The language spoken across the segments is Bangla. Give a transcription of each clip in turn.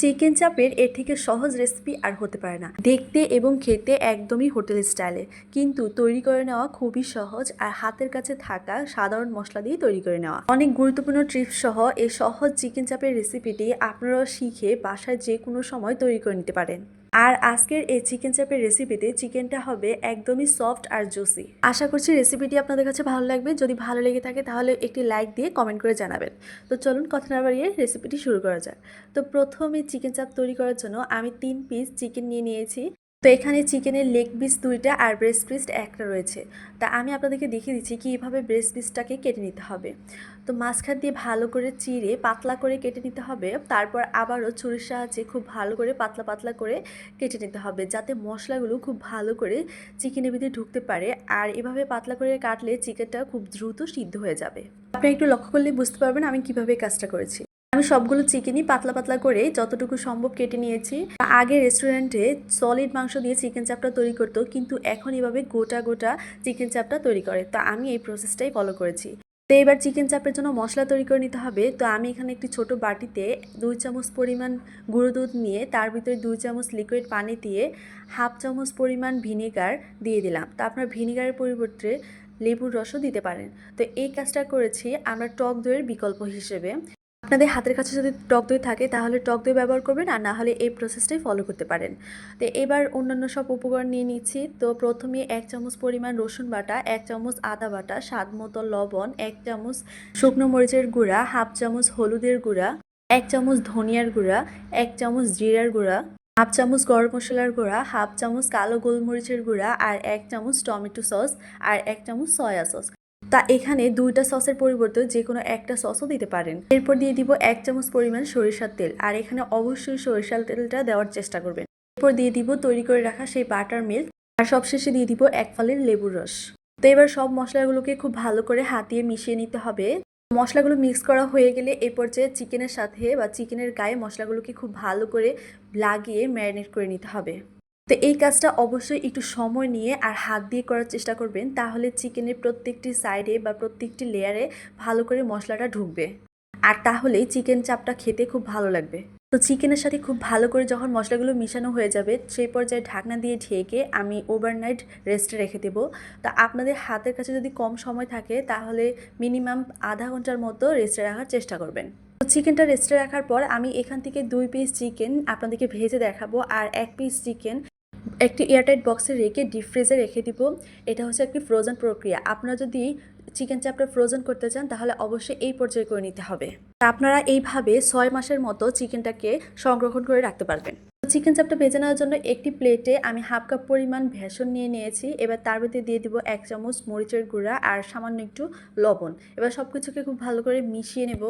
চিকেন চাপের এর থেকে সহজ রেসিপি আর হতে পারে না। দেখতে এবং খেতে একদমই হোটেল স্টাইলে, কিন্তু তৈরি করে নেওয়া খুবই সহজ আর হাতের কাছে থাকা সাধারণ মশলা দিয়ে তৈরি করে নেওয়া। অনেক গুরুত্বপূর্ণ টিপস সহ এই সহজ চিকেন চাপের রেসিপিটি আপনারা শিখে বাসায় যে কোনো সময় তৈরি করে নিতে পারেন। আর আজকের এই চিকেন চাপের রেসিপিতে চিকেনটা হবে একদমই সফট আর জুসি। আশা করছি রেসিপিটি আপনাদের কাছে ভালো লাগবে। যদি ভালো লেগে থাকে তাহলে একটি লাইক দিয়ে কমেন্ট করে জানাবেন। তো চলুন কথা না বাড়িয়ে রেসিপিটি শুরু করা যাক। তো প্রথমে চিকেন চাপ তৈরি করার জন্য আমি 3 পিস চিকেন নিয়ে নিয়েছি। তো এখানে চিকেনের লেগ পিস 2টা আর ব্রেস্ট পিস একটা রয়েছে। তা আমি আপনাদেরকে দেখিয়ে দিচ্ছি কীভাবে ব্রেস্ট পিসটাকে কেটে নিতে হবে। তো মাঝখান দিয়ে ভালো করে চিড়ে পাতলা করে কেটে নিতে হবে। তারপর আবারও ছুরির সাহায্যে খুব ভালো করে পাতলা পাতলা করে কেটে নিতে হবে, যাতে মশলাগুলো খুব ভালো করে চিকেনের ভিতরে ঢুকতে পারে। আর এভাবে পাতলা করে কাটলে চিকেনটা খুব দ্রুত সিদ্ধ হয়ে যাবে। আপনি একটু লক্ষ্য করলে বুঝতে পারবেন আমি কিভাবে কাজটা করেছি। আমি সবগুলো চিকেনই পাতলা পাতলা করে যতটুকু সম্ভব কেটে নিয়েছি। আগে রেস্টুরেন্টে সলিড মাংস দিয়ে চিকেন চাপটা তৈরি করতো, কিন্তু এখন এভাবে গোটা গোটা চিকেন চাপটা তৈরি করে। তো আমি এই প্রসেসটাই ফলো করেছি। তো এবার চিকেন চাপের জন্য মশলা তৈরি করে নিতে হবে। তো আমি এখানে একটি ছোট বাটিতে 2 চামচ পরিমাণ গুঁড়ো দুধ নিয়ে তার ভিতরে 2 চামচ লিকুইড পানি দিয়ে হাফ চামচ পরিমাণ ভিনেগার দিয়ে দিলাম। তো আপনার ভিনেগারের পরিবর্তে লেবুর রসও দিতে পারেন। তো এই কাজটা করেছি আমরা টক দইয়ের বিকল্প হিসেবে। আপনাদের হাতের কাছে যদি টক দই থাকে তাহলে টক দই ব্যবহার করবেন, আর না হলে এই প্রসেসটাই ফলো করতে পারেন। তো এবার অন্যান্য সব উপকরণ নিয়ে নিচ্ছি। তো প্রথমে 1 চামচ পরিমাণ রসুন বাটা, 1 চামচ আদা বাটা, স্বাদ মতো লবণ, 1 চামচ শুকনো মরিচের গুঁড়া, হাফ চামচ হলুদের গুঁড়া, 1 চামচ ধনিয়ার গুঁড়া, 1 চামচ জিরার গুঁড়া, হাফ চামচ গরম মশলার গুঁড়া, হাফ চামচ কালো গোলমরিচের গুঁড়া, আর 1 চামচ টমেটো সস, আর 1 চামচ সয়া সস। তা এখানে 2টা সসের পরিবর্তে যে কোনো একটা সসও দিতে পারেন। এরপর দিয়ে দিব 1 চামচ পরিমাণ সরিষার তেল, আর এখানে অবশ্যই সরিষার তেলটা দেওয়ার চেষ্টা করবেন। এরপর দিয়ে দিব তৈরি করে রাখা সেই বাটার মিল্ক, আর সবশেষে দিয়ে দিব 1 ফালির লেবুর রস। তো এবার সব মশলাগুলোকে খুব ভালো করে হাত দিয়ে মিশিয়ে নিতে হবে। মশলাগুলো মিক্স করা হয়ে গেলে এই পর্যায়ে চিকেনের সাথে বা চিকেনের গায়ে মশলাগুলোকে খুব ভালো করে লাগিয়ে ম্যারিনেট করে নিতে হবে। তো এই কাজটা অবশ্যই একটু সময় নিয়ে আর হাত দিয়ে করার চেষ্টা করবেন, তাহলে চিকেনের প্রত্যেকটি সাইডে বা প্রত্যেকটি লেয়ারে ভালো করে মশলাটা ঢুকবে, আর তাহলেই চিকেন চাপটা খেতে খুব ভালো লাগবে। তো চিকেনের সাথে খুব ভালো করে যখন মশলাগুলো মিশানো হয়ে যাবে সেই পর্যায়ে ঢাকনা দিয়ে ঢেকে আমি ওভারনাইট রেস্টে রেখে দেবো। তো আপনাদের হাতের কাছে যদি কম সময় থাকে তাহলে মিনিমাম আধা ঘন্টার মতো রেস্টে রাখার চেষ্টা করবেন। তো চিকেনটা রেস্টে রাখার পর আমি এখান থেকে 2 পিস চিকেন আপনাদেরকে ভেজে দেখাবো, আর 1 পিস চিকেন একটি এয়ারটাইট বক্সে রেখে ডিপ ফ্রিজে রেখে দিব। এটা হচ্ছে একটি ফ্রোজেন প্রক্রিয়া। আপনারা যদি চিকেন চাপটা ফ্রোজেন করতে চান তাহলে অবশ্যই এই পর্যায়ে করে নিতে হবে। আপনারা এইভাবে 6 মাসের মতো চিকেনটাকে সংরক্ষণ করে রাখতে পারবেন। চিকেন চাপটা ভেজে নেওয়ার জন্য একটি প্লেটে আমি হাফ কাপ পরিমাণ বেসন নিয়ে নিয়েছি। এবার তার ভিতরে দিয়ে দিব 1 চামচ মরিচের গুঁড়া আর সামান্য একটু লবণ। এবার সব কিছুকে খুব ভালো করে মিশিয়ে নেব।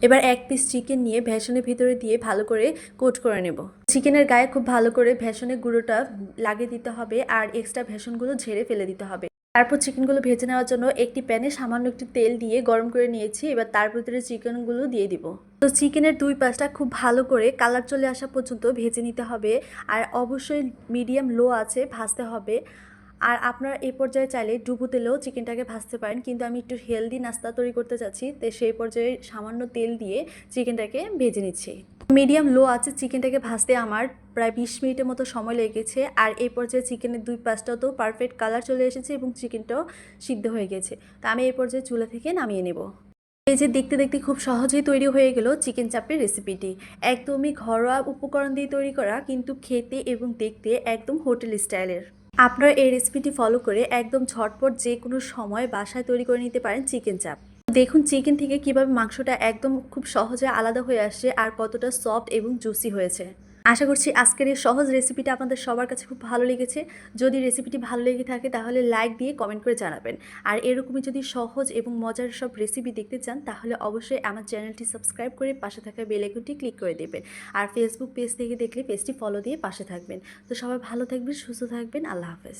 এবার 1 পিস চিকেন নিয়ে বেসনের ভিতরে দিয়ে ভালো করে কোট করে নেব। চিকেনের গায়ে খুব ভালো করে বেসনের গুঁড়োটা লাগিয়ে দিতে হবে, আর এক্সট্রা বেসনগুলো ঝেড়ে ফেলে দিতে হবে। তারপর চিকেনগুলো ভেজে নেওয়ার জন্য একটি প্যানে সামান্য একটু তেল দিয়ে গরম করে নিয়েছি। এবার তার ভিতরে চিকেনগুলো দিয়ে দিব। তো চিকেনের 2 পাশটা খুব ভালো করে কালার চলে আসা পর্যন্ত ভেজে নিতে হবে, আর অবশ্যই মিডিয়াম লো আছে ভাজতে হবে। আর আপনারা এই পর্যায়ে চাইলে ডুবো তেলেও চিকেনটাকে ভাজতে পারেন, কিন্তু আমি একটু হেলদি নাস্তা তৈরি করতে চাচ্ছি, তো সেই পর্যায়ে সামান্য তেল দিয়ে চিকেনটাকে ভেজে নিচ্ছি। মিডিয়াম লো আছে চিকেনটাকে ভাজতে আমার প্রায় 20 মিনিটের মতো সময় লেগেছে। আর এই পর্যায়ে চিকেনের 2 পাশটাও তো পারফেক্ট কালার চলে এসেছে এবং চিকেনটাও সিদ্ধ হয়ে গেছে। তো আমি এই পর্যায়ে চুলা থেকে নামিয়ে নেব। এই যে দেখতে দেখতে খুব সহজেই তৈরি হয়ে গেল চিকেন চাপের রেসিপিটি। একদমই ঘরোয়া উপকরণ দিয়ে তৈরি করা, কিন্তু খেতে এবং দেখতে একদম হোটেল স্টাইলের। আপনারা এই রেসিপিটি ফলো করে একদম ঝটপট যে কোনো সময় বাসায় তৈরি করে নিতে পারেন চিকেন চাপ। দেখুন চিকেন থেকে কিভাবে মাংসটা একদম খুব সহজে আলাদা হয়ে আসছে আর কতটা সফট এবং জুসি হয়েছে। আশা করছি আজকের এই সহজ রেসিপিটা আপনাদের সবার কাছে খুব ভালো লেগেছে। যদি রেসিপিটি ভালো লেগে থাকে তাহলে লাইক দিয়ে কমেন্ট করে জানাবেন। আর এরকমই যদি সহজ এবং মজার সব রেসিপি দেখতে চান তাহলে অবশ্যই আমার চ্যানেলটি সাবস্ক্রাইব করে পাশে থাকা বেল আইকনটি ক্লিক করে দেবেন। আর ফেসবুক পেজ থেকে দেখলে পেজটি ফলো দিয়ে পাশে থাকবেন। তো সবাই ভালো থাকবেন, সুস্থ থাকবেন। আল্লাহ হাফেজ।